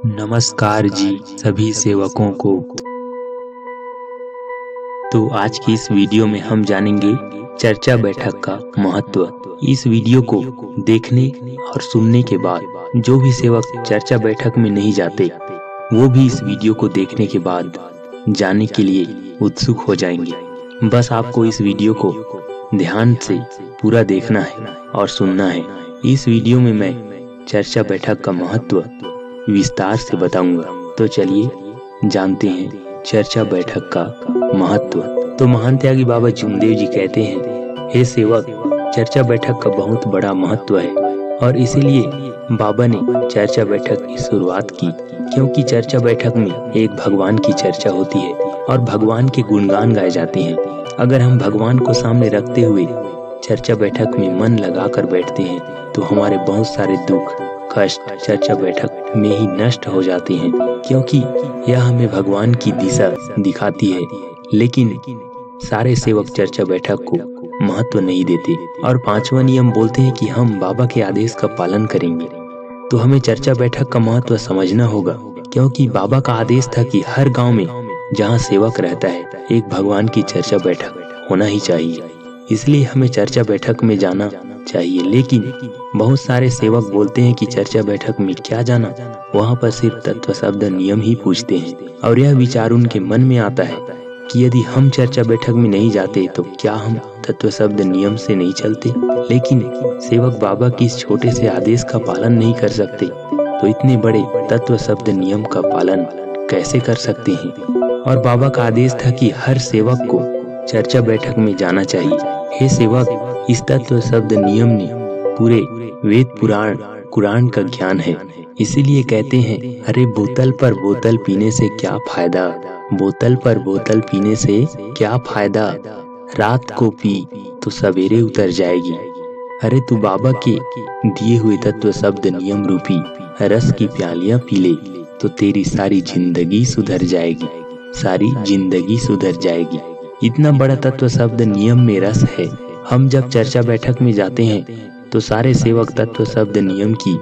नमस्कार जी सभी सेवकों को। तो आज की इस वीडियो में हम जानेंगे चर्चा बैठक का महत्व। इस वीडियो को देखने और सुनने के बाद जो भी सेवक चर्चा बैठक में नहीं जाते वो भी इस वीडियो को देखने के बाद जाने के लिए उत्सुक हो जाएंगे। बस आपको इस वीडियो को ध्यान से पूरा देखना है और सुनना है। इस वीडियो में मैं चर्चा बैठक का महत्व विस्तार से बताऊंगा। तो चलिए जानते हैं चर्चा बैठक का महत्व। तो महान त्यागी बाबा जुमदेव जी कहते हैं, हे सेवक, चर्चा बैठक का बहुत बड़ा महत्व है और इसीलिए बाबा ने चर्चा बैठक की शुरुआत की, क्योंकि चर्चा बैठक में एक भगवान की चर्चा होती है और भगवान के गुणगान गाए जाते हैं। अगर हम भगवान को सामने रखते हुए चर्चा बैठक में मन लगाकर बैठते हैं तो हमारे बहुत सारे दुख कष्ट चर्चा बैठक में ही नष्ट हो जाते हैं, क्योंकि यह हमें भगवान की दिशा दिखाती है। लेकिन सारे सेवक चर्चा बैठक को महत्व नहीं देते और पांचवा नियम बोलते हैं कि हम बाबा के आदेश का पालन करेंगे। तो हमें चर्चा बैठक का महत्व समझना होगा, क्योंकि बाबा का आदेश था कि हर गांव में जहां सेवक रहता है एक भगवान की चर्चा बैठक होना ही चाहिए। इसलिए हमें चर्चा बैठक में जाना चाहिए। लेकिन बहुत सारे सेवक बोलते हैं कि चर्चा बैठक में क्या जाना, वहाँ पर सिर्फ तत्व शब्द नियम ही पूछते हैं और यह विचार उनके मन में आता है कि यदि हम चर्चा बैठक में नहीं जाते तो क्या हम तत्व शब्द नियम से नहीं चलते। लेकिन सेवक बाबा की इस छोटे से आदेश का पालन नहीं कर सकते तो इतने बड़े तत्व शब्द नियम का पालन कैसे कर सकते हैं। और बाबा का आदेश था कि हर सेवक को चर्चा बैठक में जाना चाहिए। हे सेवक, इस तत्व शब्द नियम ने पूरे वेद पुराण कुरान का ज्ञान है। इसीलिए कहते हैं, अरे बोतल पर बोतल पीने से क्या फायदा, बोतल पर बोतल पीने से क्या फायदा, रात को पी तो सवेरे उतर जाएगी। अरे तू बाबा के दिए हुए तत्व शब्द नियम रूपी रस की प्यालियां पी ले तो तेरी सारी जिंदगी सुधर जाएगी, सारी जिंदगी सुधर जाएगी। इतना बड़ा तत्व शब्द नियम में रस है। हम जब चर्चा बैठक में जाते हैं तो सारे सेवक तत्व शब्द नियम की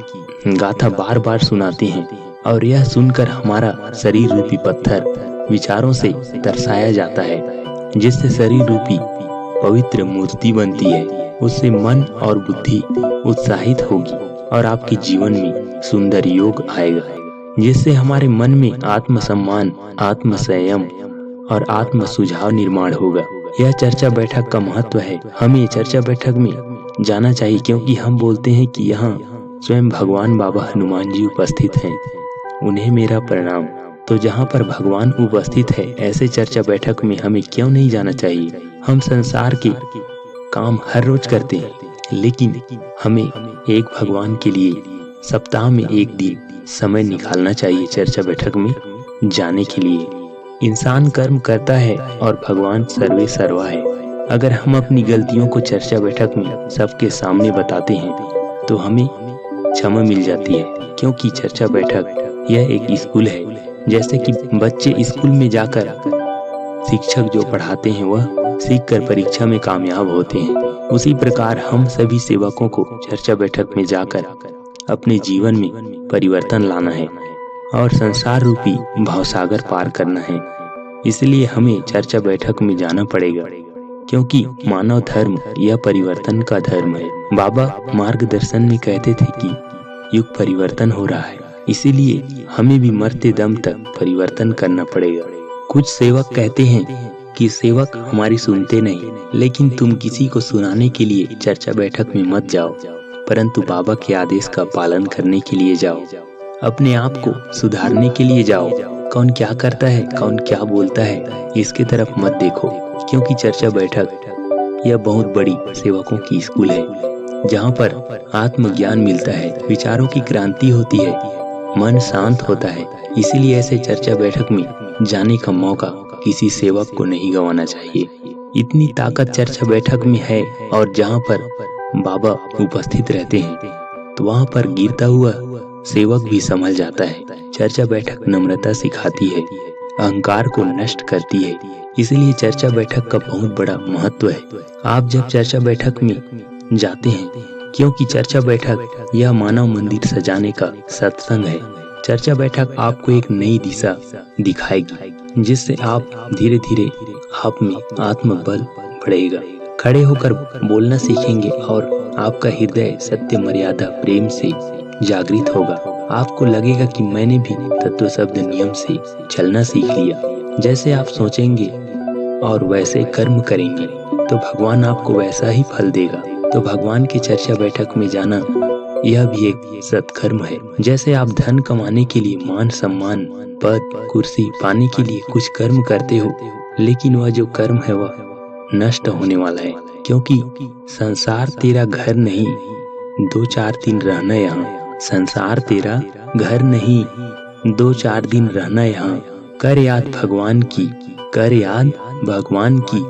गाथा बार बार सुनाते हैं और यह सुनकर हमारा शरीर रूपी पत्थर विचारों से तरसाया जाता है, जिससे शरीर रूपी पवित्र मूर्ति बनती है। उससे मन और बुद्धि उत्साहित होगी और आपके जीवन में सुंदर योग आएगा, जिससे हमारे मन में आत्मसम्मान, आत्म संयम और आत्म सुझाव निर्माण होगा। यह चर्चा बैठक का महत्व है। हमें चर्चा बैठक में जाना चाहिए, क्योंकि हम बोलते हैं कि यहाँ स्वयं भगवान बाबा हनुमान जी उपस्थित हैं, उन्हें मेरा प्रणाम। तो जहाँ पर भगवान उपस्थित है ऐसे चर्चा बैठक में हमें क्यों नहीं जाना चाहिए। हम संसार के काम हर रोज करते हैं, लेकिन हमें एक भगवान के लिए सप्ताह में एक दिन समय निकालना चाहिए चर्चा बैठक में जाने के लिए। इंसान कर्म करता है और भगवान सर्वे सर्वा है। अगर हम अपनी गलतियों को चर्चा बैठक में सबके सामने बताते हैं तो हमें क्षमा मिल जाती है, क्योंकि चर्चा बैठक यह एक स्कूल है। जैसे कि बच्चे स्कूल में जाकर शिक्षक जो पढ़ाते हैं वह सीखकर परीक्षा में कामयाब होते हैं, उसी प्रकार हम सभी सेवकों को चर्चा बैठक में जाकर अपने जीवन में परिवर्तन लाना है और संसार रूपी भावसागर पार करना है। इसलिए हमें चर्चा बैठक में जाना पड़ेगा, क्योंकि मानव धर्म यह परिवर्तन का धर्म है। बाबा मार्गदर्शन में कहते थे कि युग परिवर्तन हो रहा है, इसीलिए हमें भी मरते दम तक परिवर्तन करना पड़ेगा। कुछ सेवक कहते हैं कि सेवक हमारी सुनते नहीं, लेकिन तुम किसी को सुनाने के लिए चर्चा बैठक में मत जाओ, परंतु बाबा के आदेश का पालन करने के लिए जाओ, अपने आप को सुधारने के लिए जाओ। कौन क्या करता है, कौन क्या बोलता है, इसके तरफ मत देखो, क्योंकि चर्चा बैठक यह बहुत बड़ी सेवकों की स्कूल है, जहाँ पर आत्मज्ञान मिलता है, विचारों की क्रांति होती है, मन शांत होता है। इसीलिए ऐसे चर्चा बैठक में जाने का मौका किसी सेवक को नहीं गंवाना चाहिए। इतनी ताकत चर्चा बैठक में है और जहाँ पर बाबा उपस्थित रहते हैं तो वहाँ पर गिरता हुआ सेवक भी संभल जाता है। चर्चा बैठक नम्रता सिखाती है, अहंकार को नष्ट करती है। इसलिए चर्चा बैठक का बहुत बड़ा महत्व है। आप जब चर्चा बैठक में जाते हैं, क्योंकि चर्चा बैठक यह मानव मंदिर सजाने का सत्संग है। चर्चा बैठक आपको एक नई दिशा दिखाएगी, जिससे आप धीरे धीरे आप में आत्मबल बढ़ेगा। खड़े होकर बोलना सीखेंगे और आपका हृदय सत्य, मर्यादा, प्रेम से जागृत होगा। आपको लगेगा कि मैंने भी तत्व शब्द नियम से चलना सीख लिया। जैसे आप सोचेंगे और वैसे कर्म करेंगे तो भगवान आपको वैसा ही फल देगा। तो भगवान की चर्चा बैठक में जाना यह भी एक सत्कर्म है। जैसे आप धन कमाने के लिए, मान सम्मान, पद, कुर्सी पाने के लिए कुछ कर्म करते हो, लेकिन वह जो कर्म है वह नष्ट होने वाला है, क्योंकि संसार तेरा घर नहीं, 2-4 दिन रहना यहाँ। संसार तेरा घर नहीं, 2-4 दिन रहना यहाँ। कर याद भगवान की, कर याद भगवान की,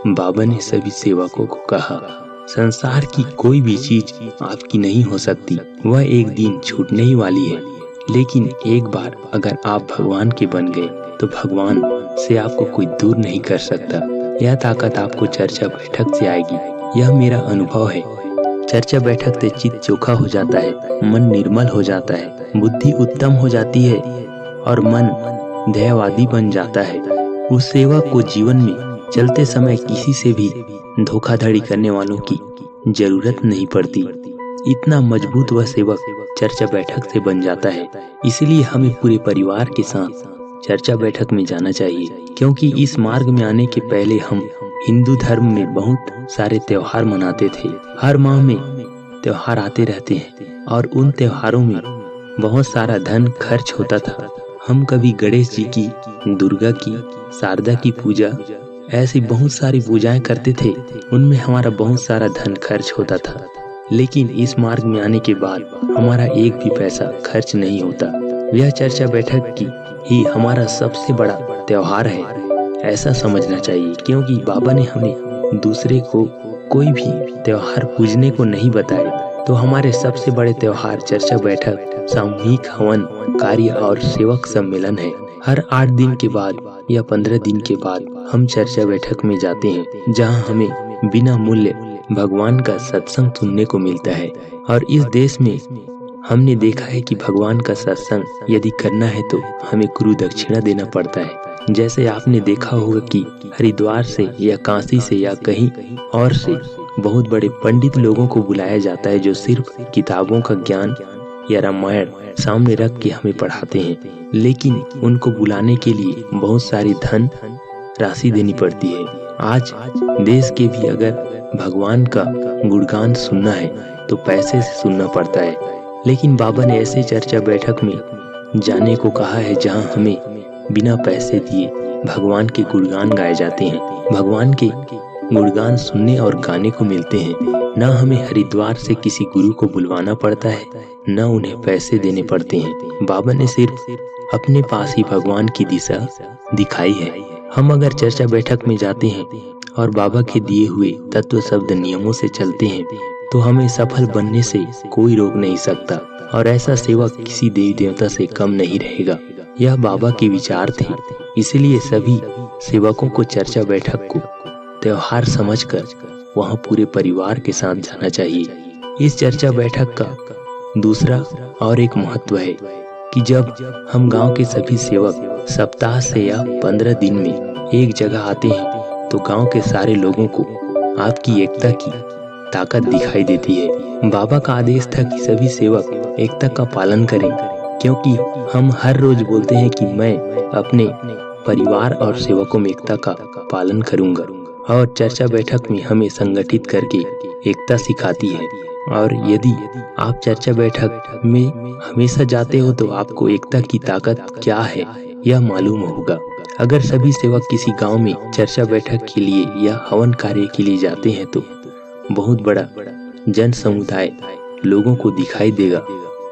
बाबा ने सभी सेवकों को कहा। संसार की कोई भी चीज आपकी नहीं हो सकती, वह एक दिन छूटने ही वाली है। लेकिन एक बार अगर आप भगवान के बन गए तो भगवान से आपको कोई दूर नहीं कर सकता। यह ताकत आपको चर्चा बैठक से आएगी, यह मेरा अनुभव है। चर्चा बैठक से चित्त चोखा हो जाता है, मन निर्मल हो जाता है, बुद्धि उत्तम हो जाती है और मन ध्येयवादी बन जाता है। उस सेवक को जीवन में चलते समय किसी से भी धोखाधड़ी करने वालों की जरूरत नहीं पड़ती। इतना मजबूत वह सेवक चर्चा बैठक से बन जाता है। इसलिए हमें पूरे परिवार के साथ चर्चा बैठक में जाना चाहिए, क्योंकि इस मार्ग में आने के पहले हम हिंदू धर्म में बहुत सारे त्योहार मनाते थे। हर माह में त्योहार आते रहते हैं और उन त्योहारों में बहुत सारा धन खर्च होता था। हम कभी गणेश जी की, दुर्गा की, शारदा की पूजा, ऐसी बहुत सारी पूजाएं करते थे, उनमें हमारा बहुत सारा धन खर्च होता था। लेकिन इस मार्ग में आने के बाद हमारा एक भी पैसा खर्च नहीं होता। यह चर्चा बैठक की ही हमारा सबसे बड़ा त्योहार है, ऐसा समझना चाहिए, क्योंकि बाबा ने हमें दूसरे को कोई भी त्योहार पूजने को नहीं बताया। तो हमारे सबसे बड़े त्योहार चर्चा बैठक, सामूहिक हवन कार्य और सेवक सम्मेलन है। हर 8 दिन के बाद या 15 दिन के बाद हम चर्चा बैठक में जाते हैं, जहां हमें बिना मूल्य भगवान का सत्संग सुनने को मिलता है। और इस देश में हमने देखा है कि भगवान का सत्संग यदि करना है तो हमें गुरु दक्षिणा देना पड़ता है। जैसे आपने देखा होगा कि हरिद्वार से या काशी से या कहीं और से बहुत बड़े पंडित लोगों को बुलाया जाता है, जो सिर्फ किताबों का ज्ञान या रामायण सामने रख के हमें पढ़ाते हैं। लेकिन उनको बुलाने के लिए बहुत सारी धन राशि देनी पड़ती है। आज देश के भी अगर भगवान का गुणगान सुनना है तो पैसे से सुनना पड़ता है। लेकिन बाबा ने ऐसे चर्चा बैठक में जाने को कहा है जहां हमें बिना पैसे दिए भगवान के गुणगान गाए जाते हैं, भगवान के गुणगान सुनने और गाने को मिलते हैं। न हमें हरिद्वार से किसी गुरु को बुलवाना पड़ता है, न उन्हें पैसे देने पड़ते हैं। बाबा ने सिर्फ अपने पास ही भगवान की दिशा दिखाई है। हम अगर चर्चा बैठक में जाते हैं और बाबा के दिए हुए तत्व शब्द नियमों से चलते हैं तो हमें सफल बनने से कोई रोक नहीं सकता, और ऐसा सेवक किसी देवी देवता से कम नहीं रहेगा। यह बाबा के विचार थे, इसलिए सभी सेवकों को चर्चा बैठक को त्योहार समझकर वहां पूरे परिवार के साथ जाना चाहिए। इस चर्चा बैठक का दूसरा और एक महत्व है कि जब हम गांव के सभी सेवक सप्ताह से या 15 दिन में एक जगह आते हैं तो गांव के सारे लोगों को आपकी एकता की ताकत दिखाई देती है। बाबा का आदेश था कि सभी सेवक एकता का पालन करें, क्योंकि हम हर रोज बोलते हैं कि मैं अपने परिवार और सेवकों में एकता का पालन करूंगा, और चर्चा बैठक में हमें संगठित करके एकता सिखाती है। और यदि आप चर्चा बैठक में हमेशा जाते हो तो आपको एकता की ताकत क्या है यह मालूम होगा। अगर सभी सेवक किसी गांव में चर्चा बैठक के लिए या हवन कार्य के लिए जाते हैं तो बहुत बड़ा जन समुदाय लोगों को दिखाई देगा।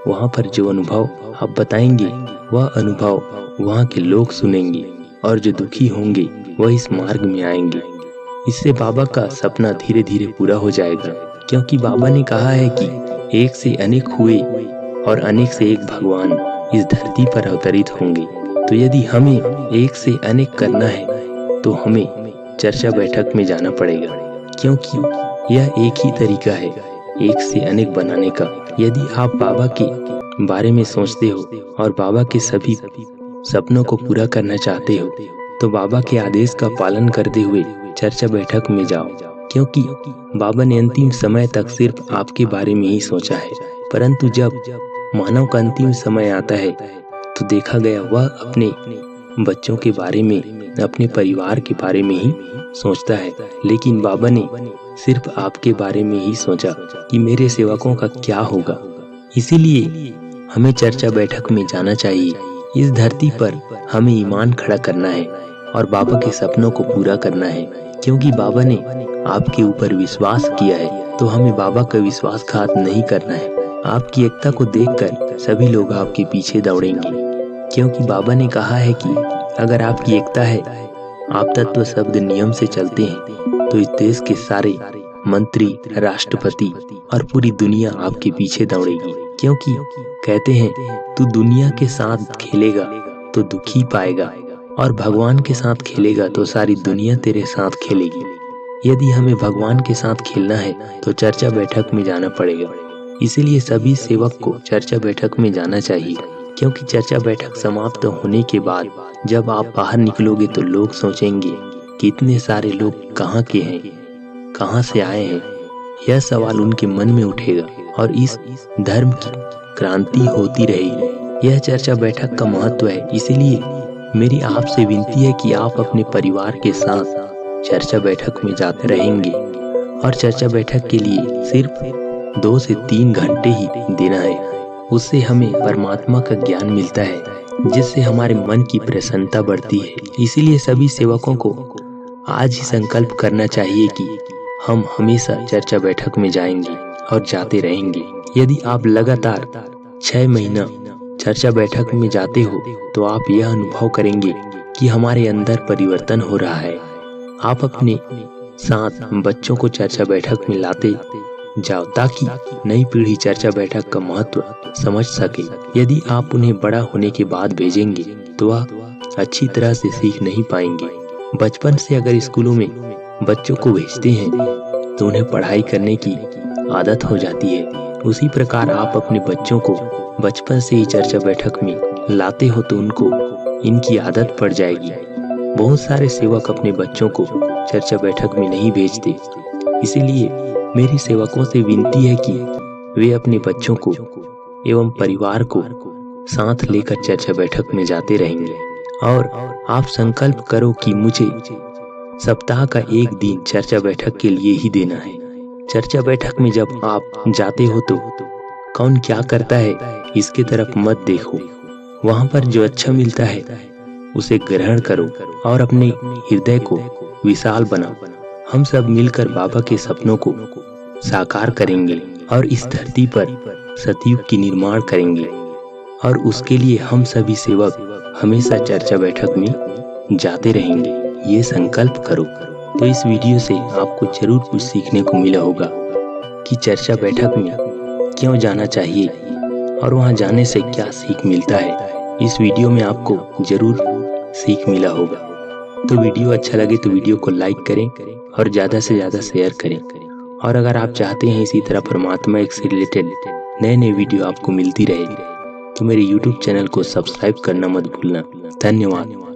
वहां पर जो अनुभव आप बताएंगे वह अनुभव वहां के लोग सुनेंगे, और जो दुखी होंगे वह इस मार्ग में आएंगे। इससे बाबा का सपना धीरे धीरे पूरा हो जाएगा, क्योंकि बाबा ने कहा है कि एक से अनेक हुए और अनेक से एक भगवान इस धरती पर अवतरित होंगे। तो यदि हमें एक से अनेक करना है तो हमें चर्चा बैठक में जाना पड़ेगा, क्योंकि यह एक ही तरीका है एक से अनेक बनाने का। यदि आप बाबा के बारे में सोचते हो और बाबा के सभी सपनों को पूरा करना चाहते हो तो बाबा के आदेश का पालन करते हुए चर्चा बैठक में जाओ, क्योंकि बाबा ने अंतिम समय तक सिर्फ आपके बारे में ही सोचा है। परंतु जब मानव का अंतिम समय आता है तो देखा गया वह अपने बच्चों के बारे में, अपने परिवार के बारे में ही सोचता है। लेकिन बाबा ने सिर्फ आपके बारे में ही सोचा कि मेरे सेवकों का क्या होगा। इसीलिए हमें चर्चा बैठक में जाना चाहिए। इस धरती पर हमें ईमान खड़ा करना है और बाबा के सपनों को पूरा करना है, क्योंकि बाबा ने आपके ऊपर विश्वास किया है तो हमें बाबा का विश्वासघात नहीं करना है। आपकी एकता को देखकर सभी लोग आपके पीछे दौड़ेंगे, क्योंकि बाबा ने कहा है कि अगर आपकी एकता है, आप तत्व शब्द नियम से चलते हैं तो इस देश के सारे मंत्री, राष्ट्रपति और पूरी दुनिया आपके पीछे दौड़ेगी। क्योंकि कहते हैं तू दुनिया के साथ खेलेगा तो दुखी पाएगा और भगवान के साथ खेलेगा तो सारी दुनिया तेरे साथ खेलेगी। यदि हमें भगवान के साथ खेलना है तो चर्चा बैठक में जाना पड़ेगा। इसीलिए सभी सेवक को चर्चा बैठक में जाना चाहिए, क्योंकि चर्चा बैठक समाप्त होने के बाद जब आप बाहर निकलोगे तो लोग सोचेंगे कि इतने सारे लोग कहाँ के हैं, कहाँ से आए हैं। यह सवाल उनके मन में उठेगा और इस धर्म की क्रांति होती रहेगी। यह चर्चा बैठक का महत्व है। इसीलिए मेरी आपसे विनती है कि आप अपने परिवार के साथ चर्चा बैठक में जाते रहेंगे और चर्चा बैठक के लिए सिर्फ 2 से 3 घंटे ही देना है। उससे हमें परमात्मा का ज्ञान मिलता है, जिससे हमारे मन की प्रसन्नता बढ़ती है। इसीलिए सभी सेवकों को आज ही संकल्प करना चाहिए कि हम हमेशा चर्चा बैठक में जाएंगे और जाते रहेंगे। यदि आप लगातार 6 महीना चर्चा बैठक में जाते हो तो आप यह अनुभव करेंगे कि हमारे अंदर परिवर्तन हो रहा है। आप अपने साथ बच्चों को चर्चा बैठक में लाते जाओ ताकि नई पीढ़ी चर्चा बैठक का महत्व समझ सके। यदि आप उन्हें बड़ा होने के बाद भेजेंगे तो वह अच्छी तरह से सीख नहीं पाएंगे। बचपन से अगर स्कूलों में बच्चों को भेजते हैं तो उन्हें पढ़ाई करने की आदत हो जाती है। उसी प्रकार आप अपने बच्चों को बचपन से ही चर्चा बैठक में लाते हो तो उनको इनकी आदत पड़ जाएगी। बहुत सारे सेवक अपने बच्चों को चर्चा बैठक में नहीं भेजते। इसीलिए मेरी सेवकों से विनती है कि वे अपने बच्चों को एवं परिवार को साथ लेकर चर्चा बैठक में जाते रहेंगे। और आप संकल्प करो कि मुझे सप्ताह का 1 दिन चर्चा बैठक के लिए ही देना है। चर्चा बैठक में जब आप जाते हो तो कौन क्या करता है इसके तरफ मत देखो। वहाँ पर जो अच्छा मिलता है उसे ग्रहण करो और अपने हृदय को विशाल बनाओ। हम सब मिलकर बाबा के सपनों को साकार करेंगे और इस धरती पर सतयुग की निर्माण करेंगे। और उसके लिए हम सभी सेवक हमेशा चर्चा बैठक में जाते रहेंगे। ये संकल्प करो। तो इस वीडियो से आपको जरूर कुछ सीखने को मिला होगा कि चर्चा बैठक में क्यों जाना चाहिए और वहां जाने से क्या सीख मिलता है। इस वीडियो में आपको जरूर सीख मिला होगा। तो वीडियो अच्छा लगे तो वीडियो को लाइक करें और ज़्यादा से ज़्यादा शेयर करें। और अगर आप चाहते हैं इसी तरह परमात्मा से रिलेटेड नए वीडियो आपको मिलती रहे तो मेरे YouTube चैनल को सब्सक्राइब करना मत भूलना। धन्यवाद।